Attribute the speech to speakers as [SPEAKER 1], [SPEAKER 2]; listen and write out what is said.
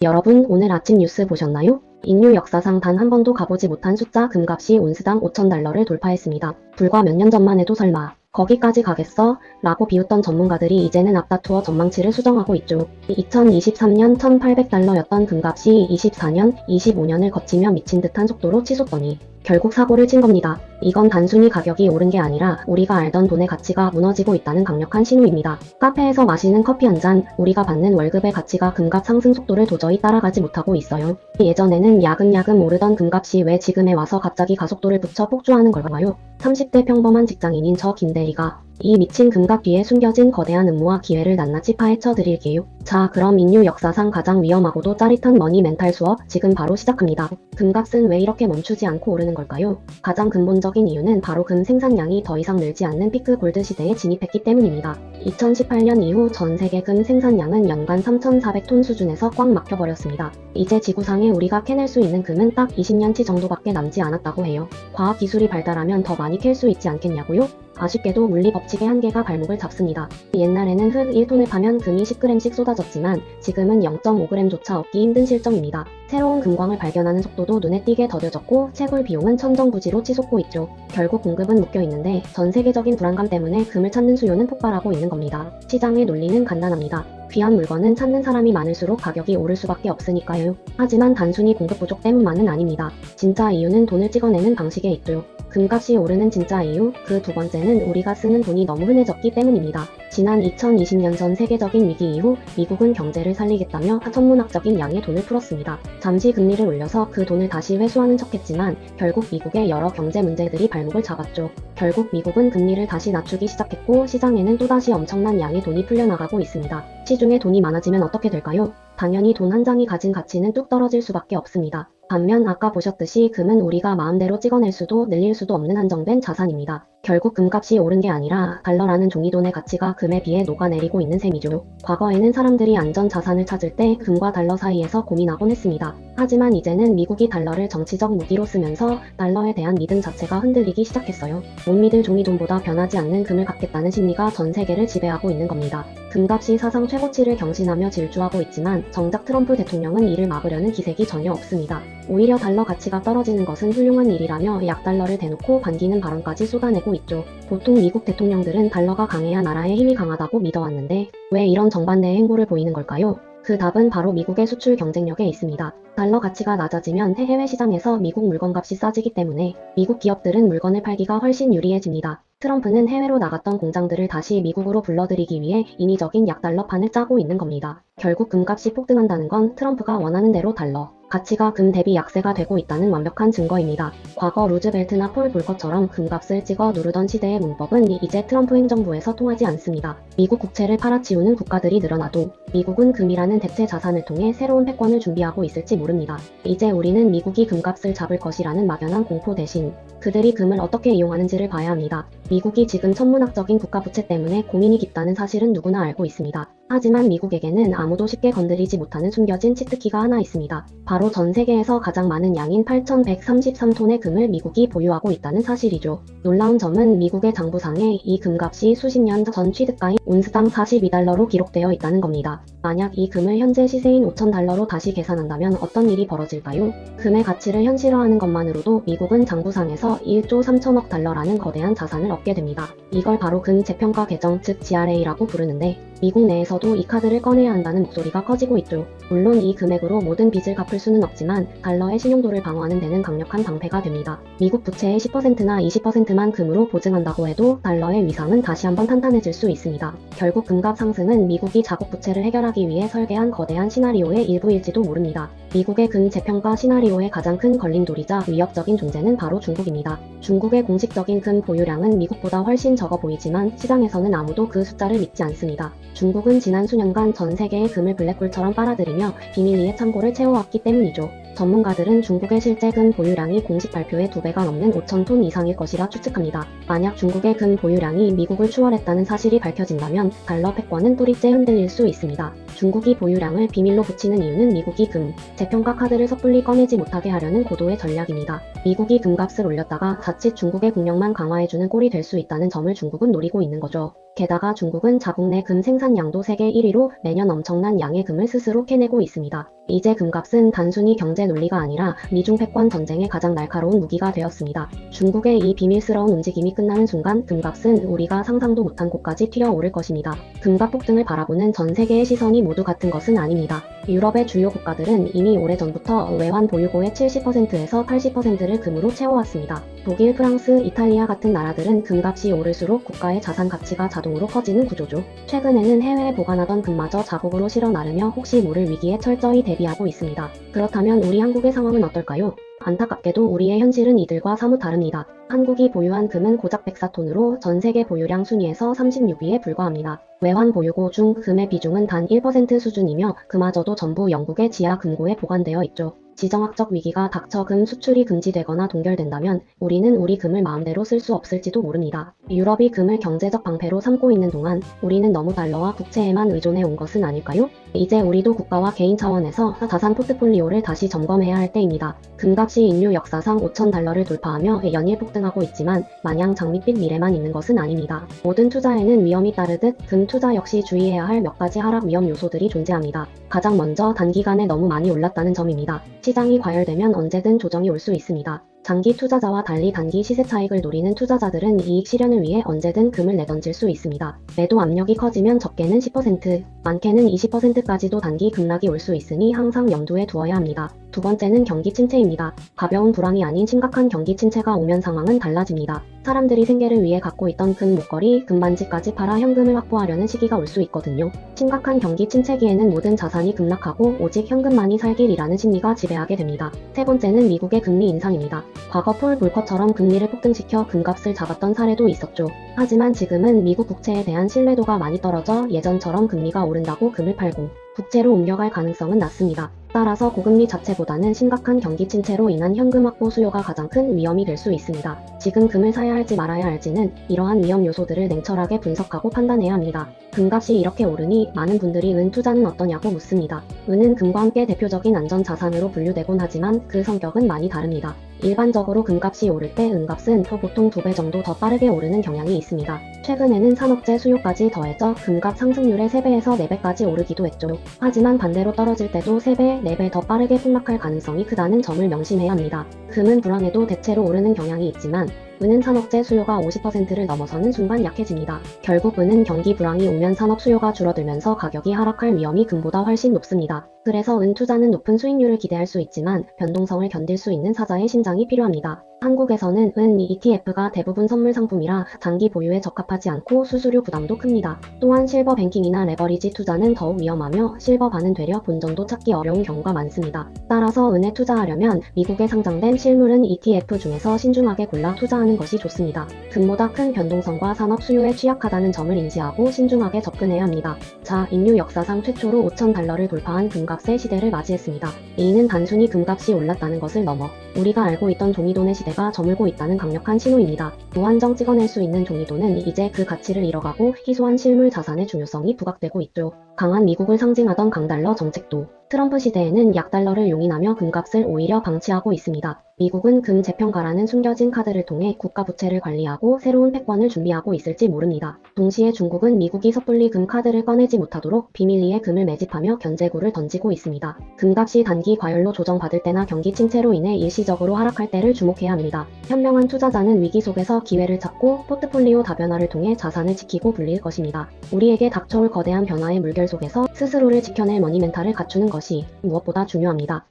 [SPEAKER 1] 여러분, 오늘 아침 뉴스 보셨나요? 인류 역사상 단 한 번도 가보지 못한 숫자 금값이 온스당 5,000달러를 돌파했습니다. 불과 몇 년 전만 해도 설마 거기까지 가겠어? 라고 비웃던 전문가들이 이제는 앞다투어 전망치를 수정하고 있죠. 2023년 1,800달러였던 금값이 24년, 25년을 거치며 미친 듯한 속도로 치솟더니 결국 사고를 친 겁니다. 이건 단순히 가격이 오른 게 아니라 우리가 알던 돈의 가치가 무너지고 있다는 강력한 신호입니다. 카페에서 마시는 커피 한 잔, 우리가 받는 월급의 가치가 금값 상승 속도를 도저히 따라가지 못하고 있어요. 예전에는 야금야금 오르던 금값이 왜 지금에 와서 갑자기 가속도를 붙여 폭주하는 걸까요? 30대 평범한 직장인인 저 김대리가 이 미친 금값 뒤에 숨겨진 거대한 음모와 기회를 낱낱이 파헤쳐 드릴게요. 자, 그럼 인류 역사상 가장 위험하고도 짜릿한 머니 멘탈 수업 지금 바로 시작합니다. 금값은 왜 이렇게 멈추지 않고 오르는 걸까요? 가장 근본적인 이유는 바로 금 생산량이 더 이상 늘지 않는 피크 골드 시대에 진입했기 때문입니다. 2018년 이후 전 세계 금 생산량은 연간 3,400톤 수준에서 꽉 막혀버렸습니다. 이제 지구상에 우리가 캐낼 수 있는 금은 딱 20년치 정도밖에 남지 않았다고 해요. 과학기술이 발달하면 더 많이 캘 수 있지 않겠냐고요? 아쉽게도 물리 법칙의 한계가 발목을 잡습니다. 옛날에는 흙 1톤을 파면 금이 10g씩 쏟아졌지만 지금은 0.5g조차 얻기 힘든 실정입니다. 새로운 금광을 발견하는 속도도 눈에 띄게 더뎌졌고 채굴 비용은 천정부지로 치솟고 있죠. 결국 공급은 묶여있는데 전 세계적인 불안감 때문에 금을 찾는 수요는 폭발하고 있는 겁니다. 시장의 논리는 간단합니다. 귀한 물건은 찾는 사람이 많을수록 가격이 오를 수밖에 없으니까요. 하지만 단순히 공급 부족 때문만은 아닙니다. 진짜 이유는 돈을 찍어내는 방식에 있죠. 금값이 오르는 진짜 이유, 그 두 번째는 우리가 쓰는 돈이 너무 흔해졌기 때문입니다. 지난 2020년 전 세계적인 위기 이후 미국은 경제를 살리겠다며 천문학적인 양의 돈을 풀었습니다. 잠시 금리를 올려서 그 돈을 다시 회수하는 척했지만 결국 미국의 여러 경제 문제들이 발목을 잡았죠. 결국 미국은 금리를 다시 낮추기 시작했고 시장에는 또다시 엄청난 양의 돈이 풀려나가고 있습니다. 시중에 돈이 많아지면 어떻게 될까요? 당연히 돈 한 장이 가진 가치는 뚝 떨어질 수밖에 없습니다. 반면 아까 보셨듯이 금은 우리가 마음대로 찍어낼 수도 늘릴 수도 없는 한정된 자산입니다. 결국 금값이 오른 게 아니라 달러라는 종이돈의 가치가 금에 비해 녹아내리고 있는 셈이죠. 과거에는 사람들이 안전 자산을 찾을 때 금과 달러 사이에서 고민하곤 했습니다. 하지만 이제는 미국이 달러를 정치적 무기로 쓰면서 달러에 대한 믿음 자체가 흔들리기 시작했어요. 못 믿을 종이돈보다 변하지 않는 금을 갖겠다는 심리가 전 세계를 지배하고 있는 겁니다. 금값이 사상 최고치를 경신하며 질주하고 있지만 정작 트럼프 대통령은 이를 막으려는 기색이 전혀 없습니다. 오히려 달러 가치가 떨어지는 것은 훌륭한 일이라며 약달러를 대놓고 반기는 발언까지 쏟아내고 있죠. 보통 미국 대통령들은 달러가 강해야 나라의 힘이 강하다고 믿어왔는데 왜 이런 정반대의 행보를 보이는 걸까요? 그 답은 바로 미국의 수출 경쟁력에 있습니다. 달러 가치가 낮아지면 해외 시장에서 미국 물건값이 싸지기 때문에 미국 기업들은 물건을 팔기가 훨씬 유리해집니다. 트럼프는 해외로 나갔던 공장들을 다시 미국으로 불러들이기 위해 인위적인 약달러판을 짜고 있는 겁니다. 결국 금값이 폭등한다는 건 트럼프가 원하는 대로 달러 가치가 금 대비 약세가 되고 있다는 완벽한 증거입니다. 과거 루즈벨트나 폴 볼커처럼 금값을 찍어 누르던 시대의 문법은 이제 트럼프 행정부에서 통하지 않습니다. 미국 국채를 팔아치우는 국가들이 늘어나도 미국은 금이라는 대체 자산을 통해 새로운 패권을 준비하고 있을지 모릅니다. 이제 우리는 미국이 금값을 잡을 것이라는 막연한 공포 대신 그들이 금을 어떻게 이용하는지를 봐야 합니다. 미국이 지금 천문학적인 국가부채 때문에 고민이 깊다는 사실은 누구나 알고 있습니다. 하지만 미국에게는 아무도 쉽게 건드리지 못하는 숨겨진 치트키가 하나 있습니다. 바로 전 세계에서 가장 많은 양인 8,133톤의 금을 미국이 보유하고 있다는 사실이죠. 놀라운 점은 미국의 장부상에 이 금값이 수십 년 전 취득가인 온스당 42달러로 기록되어 있다는 겁니다. 만약 이 금을 현재 시세인 5,000달러로 다시 계산한다면 어떤 일이 벌어질까요? 금의 가치를 현실화하는 것만으로도 미국은 장부상에서 1조 3천억 달러라는 거대한 자산을 얻게 됩니다. 이걸 바로 금 재평가 개정 즉 GRA라고 부르는데 미국 내에서도 이 카드를 꺼내야 한다는 목소리가 커지고 있죠. 물론 이 금액으로 모든 빚을 갚을 수는 없지만 달러의 신용도를 방어하는 데는 강력한 방패가 됩니다. 미국 부채의 10%나 20%만 금으로 보증한다고 해도 달러의 위상은 다시 한번 탄탄해질 수 있습니다. 결국 금값 상승은 미국이 자국 부채를 해결하기 위해 설계한 거대한 시나리오의 일부일지도 모릅니다. 미국의 금 재평가 시나리오의 가장 큰 걸림돌이자 위협적인 존재는 바로 중국입니다. 중국의 공식적인 금 보유량은 미국보다 훨씬 적어 보이지만 시장에서는 아무도 그 숫자를 믿지 않습니다. 중국은 지난 수년간 전 세계의 금을 블랙홀처럼 빨아들이며 비밀리에 창고를 채워왔기 때문이죠. 전문가들은 중국의 실제 금 보유량이 공식 발표의 2배가 넘는 5,000톤 이상일 것이라 추측합니다. 만약 중국의 금 보유량이 미국을 추월했다는 사실이 밝혀진다면 달러 패권은 또릿째 흔들릴 수 있습니다. 중국이 보유량을 비밀로 붙이는 이유는 미국이 금, 재평가 카드를 섣불리 꺼내지 못하게 하려는 고도의 전략입니다. 미국이 금값을 올렸다가 자칫 중국의 국력만 강화해주는 꼴이 될 수 있다는 점을 중국은 노리고 있는 거죠. 게다가 중국은 자국 내 금 생산량도 세계 1위로 매년 엄청난 양의 금을 스스로 캐내고 있습니다. 이제 금값은 단순히 경제 논리가 아니라 미중 패권 전쟁의 가장 날카로운 무기가 되었습니다. 중국의 이 비밀스러운 움직임이 끝나는 순간 금값은 우리가 상상도 못한 곳까지 튀어오를 것입니다. 금값 폭등을 바라보는 전 세계의 시선이 모두 같은 것은 아닙니다. 유럽의 주요 국가들은 이미 오래전부터 외환 보유고의 70%에서 80%를 금으로 채워왔습니다. 독일, 프랑스, 이탈리아 같은 나라들은 금값이 오를수록 국가의 자산 가치가 자동으로 커지는 구조죠. 최근에는 해외에 보관하던 금마저 자국으로 실어 나르며 혹시 모를 위기에 철저히 대비하고 있습니다. 그렇다면 우리 한국의 상황은 어떨까요? 안타깝게도 우리의 현실은 이들과 사뭇 다릅니다. 한국이 보유한 금은 고작 104톤으로 전 세계 보유량 순위에서 36위에 불과합니다. 외환 보유고 중 금의 비중은 단 1% 수준이며 그마저도 전부 영국의 지하 금고에 보관되어 있죠. 지정학적 위기가 닥쳐 금 수출이 금지되거나 동결된다면 우리는 우리 금을 마음대로 쓸 수 없을지도 모릅니다. 유럽이 금을 경제적 방패로 삼고 있는 동안 우리는 너무 달러와 국채에만 의존해 온 것은 아닐까요? 이제 우리도 국가와 개인 차원에서 자산 포트폴리오를 다시 점검해야 할 때입니다. 금값이 인류 역사상 5,000달러를 돌파하며 연일 폭등하고 있지만 마냥 장밋빛 미래만 있는 것은 아닙니다. 모든 투자에는 위험이 따르듯 금 투자 역시 주의해야 할 몇 가지 하락 위험 요소들이 존재합니다. 가장 먼저 단기간에 너무 많이 올랐다는 점입니다. 시장이 과열되면 언제든 조정이 올 수 있습니다. 장기 투자자와 달리 단기 시세 차익을 노리는 투자자들은 이익 실현을 위해 언제든 금을 내던질 수 있습니다. 매도 압력이 커지면 적게는 10%, 많게는 20%까지도 단기 급락이 올 수 있으니 항상 염두에 두어야 합니다. 두 번째는 경기 침체입니다. 가벼운 불황이 아닌 심각한 경기 침체가 오면 상황은 달라집니다. 사람들이 생계를 위해 갖고 있던 금 목걸이, 금반지까지 팔아 현금을 확보하려는 시기가 올 수 있거든요. 심각한 경기 침체기에는 모든 자산이 급락하고 오직 현금만이 살 길이라는 심리가 지배하게 됩니다. 세 번째는 미국의 금리 인상입니다. 과거 폴 볼커처럼 금리를 폭등시켜 금값을 잡았던 사례도 있었죠. 하지만 지금은 미국 국채에 대한 신뢰도가 많이 떨어져 예전처럼 금리가 오른다고 금을 팔고 국채로 옮겨갈 가능성은 낮습니다. 따라서 고금리 자체보다는 심각한 경기 침체로 인한 현금 확보 수요가 가장 큰 위험이 될 수 있습니다. 지금 금을 사야 할지 말아야 할지는 이러한 위험 요소들을 냉철하게 분석하고 판단해야 합니다. 금값이 이렇게 오르니 많은 분들이 은 투자는 어떠냐고 묻습니다. 은은 금과 함께 대표적인 안전 자산으로 분류되곤 하지만 그 성격은 많이 다릅니다. 일반적으로 금값이 오를 때 은값은 보통 2배 정도 더 빠르게 오르는 경향이 있습니다. 최근에는 산업재 수요까지 더해져 금값 상승률의 3배에서 4배까지 오르기도 했죠. 하지만 반대로 떨어질 때도 3배, 4배 더 빠르게 폭락할 가능성이 크다는 점을 명심해야 합니다. 금은 불황에도 대체로 오르는 경향이 있지만 은은 산업재 수요가 50%를 넘어서는 순간 약해집니다. 결국 은은 경기 불황이 오면 산업 수요가 줄어들면서 가격이 하락할 위험이 금보다 훨씬 높습니다. 그래서 은 투자는 높은 수익률을 기대할 수 있지만 변동성을 견딜 수 있는 사자의 심장이 필요합니다. 한국에서는 은 ETF가 대부분 선물 상품이라 장기 보유에 적합하지 않고 수수료 부담도 큽니다. 또한 실버 뱅킹이나 레버리지 투자는 더욱 위험하며 실버반은 되려 본전도 찾기 어려운 경우가 많습니다. 따라서 은에 투자하려면 미국에 상장된 실물은 ETF 중에서 신중하게 골라 투자하는 것이 좋습니다. 금보다 큰 변동성과 산업 수요에 취약하다는 점을 인지하고 신중하게 접근해야 합니다. 자, 인류 역사상 최초로 5,000달러를 돌파한 금값의 시대를 맞이했습니다. 이는 단순히 금값이 올랐다는 것을 넘어 우리가 알고 있던 종이돈의 시대가 저물고 있다는 강력한 신호입니다. 무한정 찍어낼 수 있는 종이돈은 이제 그 가치를 잃어가고 희소한 실물 자산의 중요성이 부각되고 있죠. 강한 미국을 상징하던 강달러 정책도 트럼프 시대에는 약달러를 용인하며 금값을 오히려 방치하고 있습니다. 미국은 금 재평가라는 숨겨진 카드를 통해 국가 부채를 관리하고 새로운 패권을 준비하고 있을지 모릅니다. 동시에 중국은 미국이 섣불리 금 카드를 꺼내지 못하도록 비밀리에 금을 매집하며 견제구를 던지고 있습니다. 금값이 단기 과열로 조정받을 때나 경기 침체로 인해 일시적으로 하락할 때를 주목해야 합니다. 현명한 투자자는 위기 속에서 기회를 찾고 포트폴리오 다변화를 통해 자산을 지키고 불릴 것입니다. 우리에게 닥쳐올 거대한 변화의 물결 속에서 스스로를 지켜낼 머니멘탈을 갖추는 것이 무엇보다 중요합니다.